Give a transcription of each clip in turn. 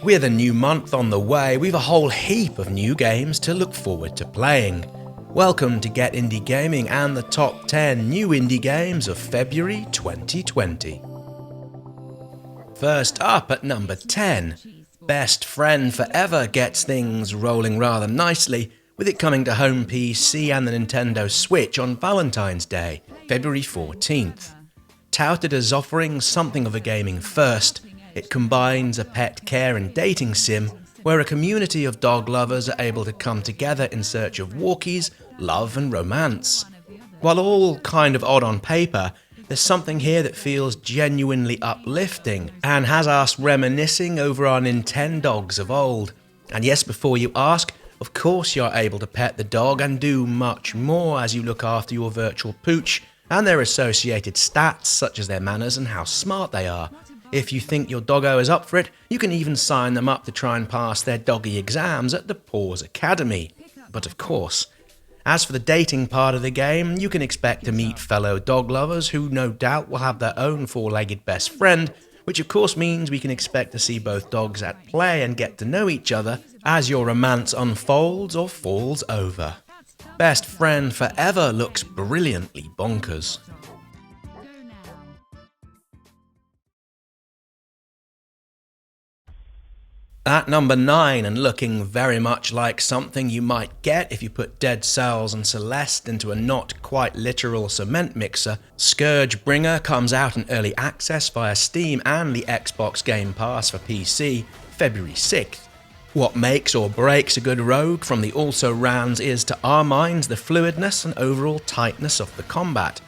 With a new month on the way, we've a whole heap of new games to look forward to playing. Welcome to Get Indie Gaming and the top 10 new indie games of February 2020. First up at number 10, Best Friend Forever gets things rolling rather nicely, with it coming to home PC and the Nintendo Switch on Valentine's Day, February 14th. Touted as offering something of a gaming first, it combines a pet care and dating sim where a community of dog lovers are able to come together in search of walkies, love and romance. While all kind of odd on paper, there's something here that feels genuinely uplifting and has us reminiscing over our Nintendogs of old. And yes, before you ask, of course you're able to pet the dog and do much more as you look after your virtual pooch and their associated stats such as their manners and how smart they are. If you think your doggo is up for it, you can even sign them up to try and pass their doggy exams at the Paws Academy. But of course, as for the dating part of the game, you can expect to meet fellow dog lovers who no doubt will have their own four-legged best friend, which of course means we can expect to see both dogs at play and get to know each other as your romance unfolds or falls over. Best Friend Forever looks brilliantly bonkers. At number 9, and looking very much like something you might get if you put Dead Cells and Celeste into a not quite literal cement mixer, ScourgeBringer comes out in early access via Steam and the Xbox Game Pass for PC, February 6th. What makes or breaks a good rogue from the also-rans is, to our minds, the fluidness and overall tightness of the combat.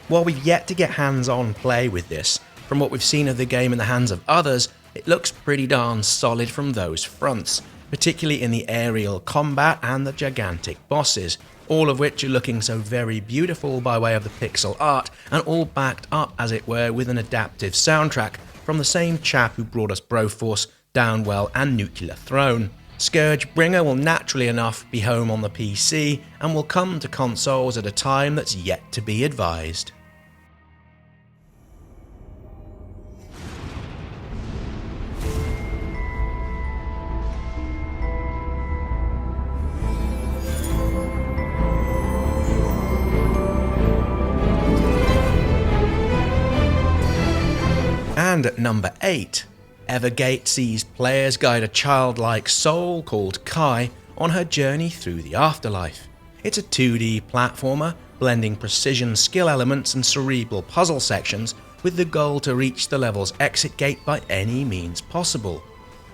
While we've yet to get hands-on play with this, from what we've seen of the game in the hands of others, it looks pretty darn solid from those fronts, particularly in the aerial combat and the gigantic bosses, all of which are looking so very beautiful by way of the pixel art, and all backed up, as it were, with an adaptive soundtrack from the same chap who brought us Broforce, Downwell and Nuclear Throne. ScourgeBringer will naturally enough be home on the PC, and will come to consoles at a time that's yet to be advised. And at number 8, Evergate sees players guide a childlike soul called Kai on her journey through the afterlife. It's a 2D platformer, blending precision skill elements and cerebral puzzle sections with the goal to reach the level's exit gate by any means possible.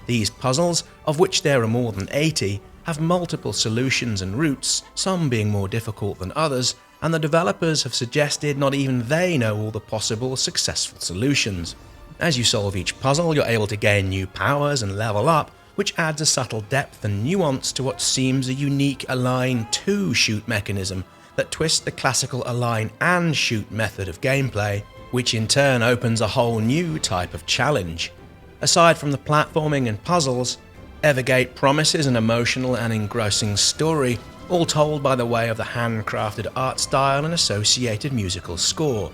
These puzzles, of which there are more than 80, have multiple solutions and routes, some being more difficult than others, and the developers have suggested not even they know all the possible successful solutions. As you solve each puzzle, you're able to gain new powers and level up, which adds a subtle depth and nuance to what seems a unique align to shoot mechanism that twists the classical align and shoot method of gameplay, which in turn opens a whole new type of challenge. Aside from the platforming and puzzles, Evergate promises an emotional and engrossing story, all told by the way of the handcrafted art style and associated musical score.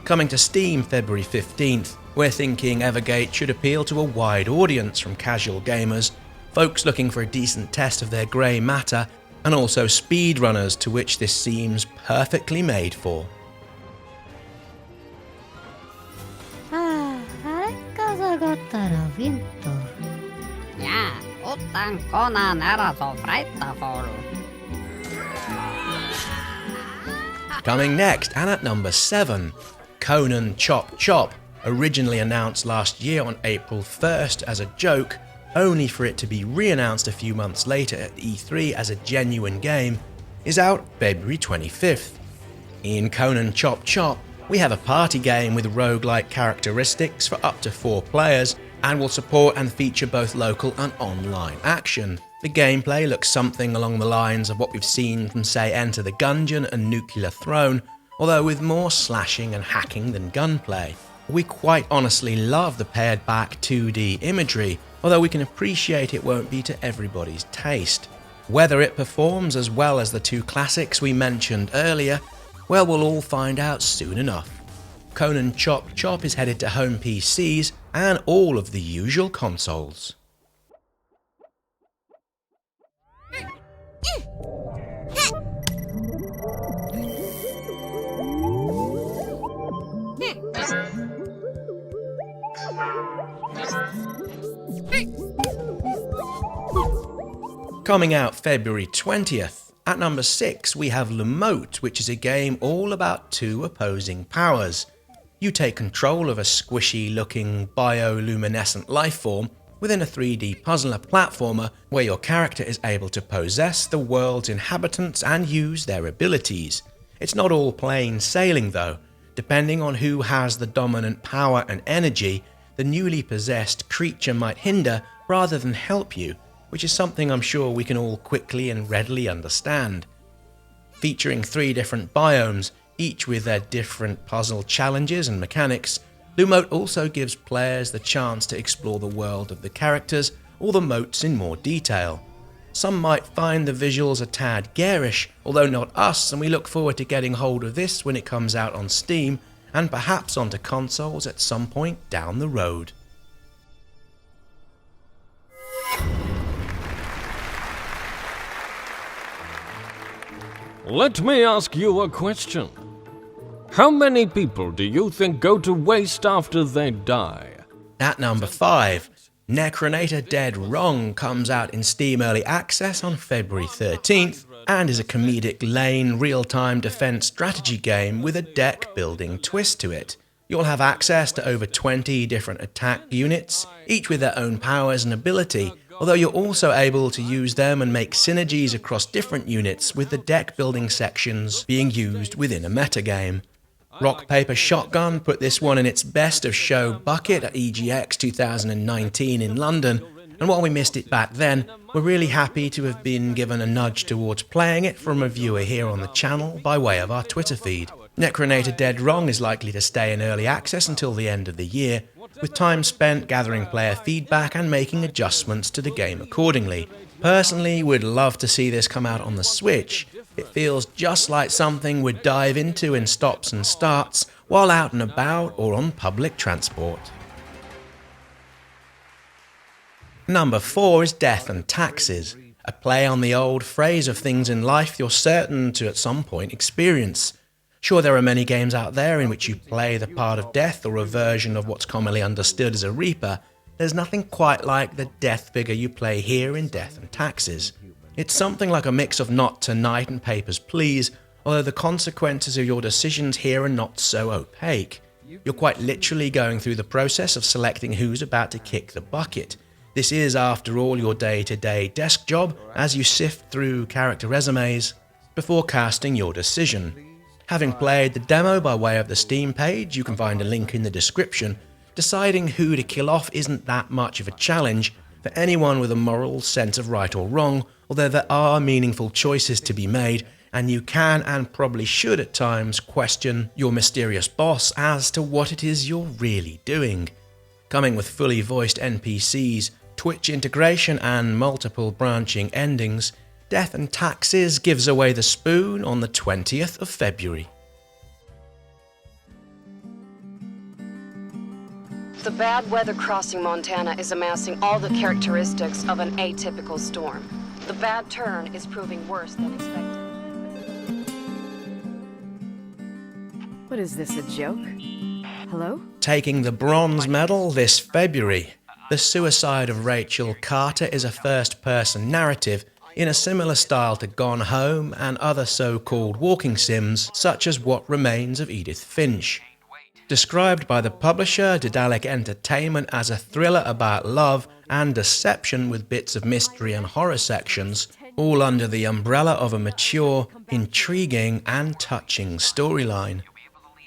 Coming to Steam February 15th, we're thinking Evergate should appeal to a wide audience from casual gamers, folks looking for a decent test of their grey matter, and also speedrunners to which this seems perfectly made for. 傘がったらフィント Ja, utan Conan era så frightful. Coming next, and at number 7, Conan Chop Chop, originally announced last year on April 1st as a joke, only for it to be re-announced a few months later at E3 as a genuine game, is out February 25th. In Conan Chop Chop, we have a party game with roguelike characteristics for up to 4 players, and will support and feature both local and online action. The gameplay looks something along the lines of what we've seen from, say, Enter the Gungeon and Nuclear Throne, although with more slashing and hacking than gunplay. We quite honestly love the pared back 2D imagery, although we can appreciate it won't be to everybody's taste. Whether it performs as well as the 2 classics we mentioned earlier, well, we'll all find out soon enough. Conan Chop Chop is headed to home PCs and all of the usual consoles. Coming out February 20th, at number 6 we have Lumote, which is a game all about two opposing powers. You take control of a squishy looking bioluminescent lifeform within a 3D puzzler platformer where your character is able to possess the world's inhabitants and use their abilities. It's not all plain sailing though. Depending on who has the dominant power and energy, the newly possessed creature might hinder rather than help you, which is something I'm sure we can all quickly and readily understand. Featuring 3 different biomes, each with their different puzzle challenges and mechanics, Lumote also gives players the chance to explore the world of the characters or the motes in more detail. Some might find the visuals a tad garish, although not us, and we look forward to getting hold of this when it comes out on Steam and perhaps onto consoles at some point down the road. Let me ask you a question. How many people do you think go to waste after they die? At number 5, Necronator Dead Wrong comes out in Steam Early Access on February 13th and is a comedic lane real-time defense strategy game with a deck building twist to it. You'll have access to over 20 different attack units, each with their own powers and ability, although you're also able to use them and make synergies across different units with the deck building sections being used within a metagame. Rock Paper Shotgun put this one in its best of show bucket at EGX 2019 in London, and while we missed it back then, we're really happy to have been given a nudge towards playing it from a viewer here on the channel by way of our Twitter feed. Necronator Dead Wrong is likely to stay in early access until the end of the year, with time spent gathering player feedback and making adjustments to the game accordingly. Personally, we'd love to see this come out on the Switch. It feels just like something we'd dive into in stops and starts while out and about or on public transport. Number 4 is Death and Taxes, a play on the old phrase of things in life you're certain to at some point experience. Sure, there are many games out there in which you play the part of death or a version of what's commonly understood as a reaper. There's nothing quite like the death figure you play here in Death and Taxes. It's something like a mix of Not Tonight and Papers, Please, although the consequences of your decisions here are not so opaque. You're quite literally going through the process of selecting who's about to kick the bucket. This is, after all, your day-to-day desk job as you sift through character resumes before casting your decision. Having played the demo by way of the Steam page, you can find a link in the description, deciding who to kill off isn't that much of a challenge for anyone with a moral sense of right or wrong, although there are meaningful choices to be made, and you can and probably should at times question your mysterious boss as to what it is you're really doing. Coming with fully voiced NPCs, Twitch integration and multiple branching endings, Death and Taxes gives away the spoon on the 20th of February. The bad weather crossing Montana is amassing all the characteristics of an atypical storm. The bad turn is proving worse than expected. What is this, a joke? Hello? Taking the bronze medal this February, The Suicide of Rachel Carter is a first-person narrative in a similar style to Gone Home and other so-called walking sims such as What Remains of Edith Finch. Described by the publisher Daedalic Entertainment as a thriller about love and deception with bits of mystery and horror sections, all under the umbrella of a mature, intriguing and touching storyline.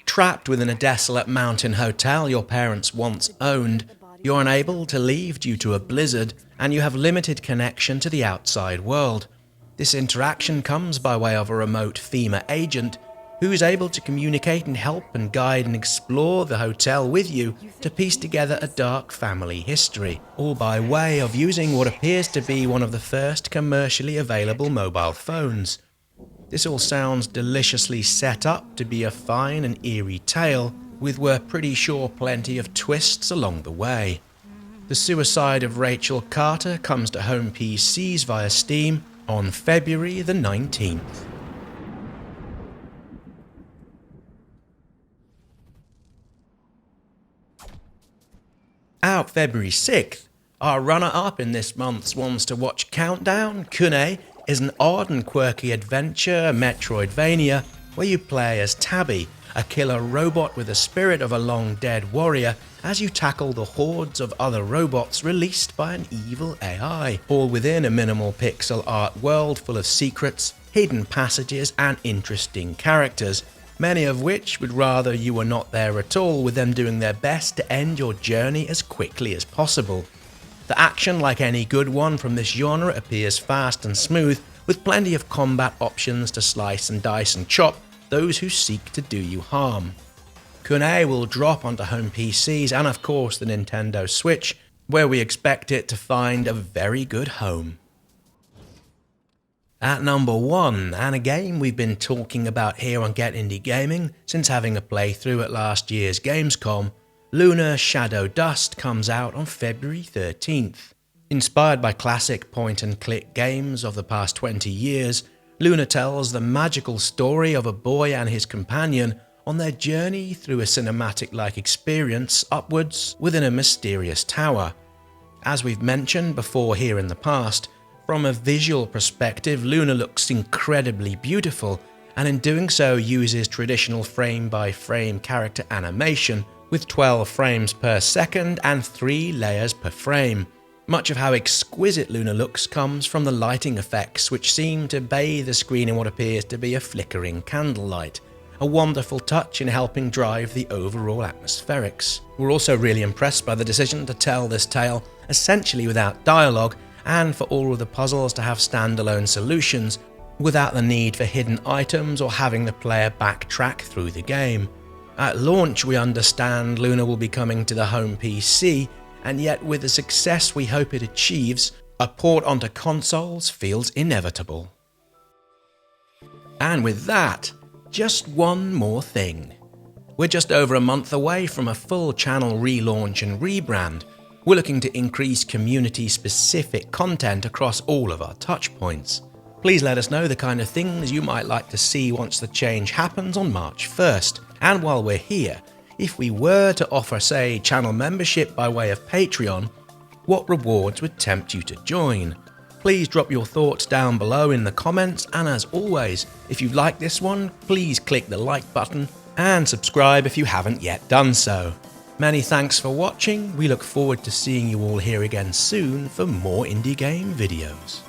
Trapped within a desolate mountain hotel your parents once owned, you're unable to leave due to a blizzard, and you have limited connection to the outside world. This interaction comes by way of a remote FEMA agent who is able to communicate and help and guide and explore the hotel with you to piece together a dark family history, all by way of using what appears to be one of the first commercially available mobile phones. This all sounds deliciously set up to be a fine and eerie tale, with we're pretty sure plenty of twists along the way. The Suicide of Rachel Carter comes to home PCs via Steam on February the 19th. Out February 6th, our runner-up in this month's Ones to Watch countdown, Kunai, is an odd and quirky adventure Metroidvania where you play as Tabby, a killer robot with the spirit of a long-dead warrior, as you tackle the hordes of other robots released by an evil AI, all within a minimal pixel art world full of secrets, hidden passages and interesting characters, many of which would rather you were not there at all, with them doing their best to end your journey as quickly as possible. The action, like any good one from this genre, appears fast and smooth, with plenty of combat options to slice and dice and chop those who seek to do you harm. Kunai will drop onto home PCs and of course the Nintendo Switch, where we expect it to find a very good home. At number 1, and a game we've been talking about here on Get Indie Gaming since having a playthrough at last year's Gamescom, Lunar Shadow Dust comes out on February 13th. Inspired by classic point-and-click games of the past 20 years, Lunar tells the magical story of a boy and his companion on their journey through a cinematic-like experience upwards within a mysterious tower. As we've mentioned before here in the past, from a visual perspective, Lunar looks incredibly beautiful, and in doing so uses traditional frame-by-frame character animation with 12 frames per second and 3 layers per frame. Much of how exquisite Lunar looks comes from the lighting effects, which seem to bathe the screen in what appears to be a flickering candlelight, a wonderful touch in helping drive the overall atmospherics. We're also really impressed by the decision to tell this tale essentially without dialogue, and for all of the puzzles to have standalone solutions without the need for hidden items or having the player backtrack through the game. At launch, we understand Lunar will be coming to the home PC, and yet with the success we hope it achieves, a port onto consoles feels inevitable. And with that, just one more thing. We're just over a month away from a full channel relaunch and rebrand. We're looking to increase community-specific content across all of our touchpoints. Please let us know the kind of things you might like to see once the change happens on March 1st. And while we're here, if we were to offer, say, channel membership by way of Patreon, what rewards would tempt you to join? Please drop your thoughts down below in the comments, and as always, if you like this one, please click the like button and subscribe if you haven't yet done so. Many thanks for watching. We look forward to seeing you all here again soon for more indie game videos.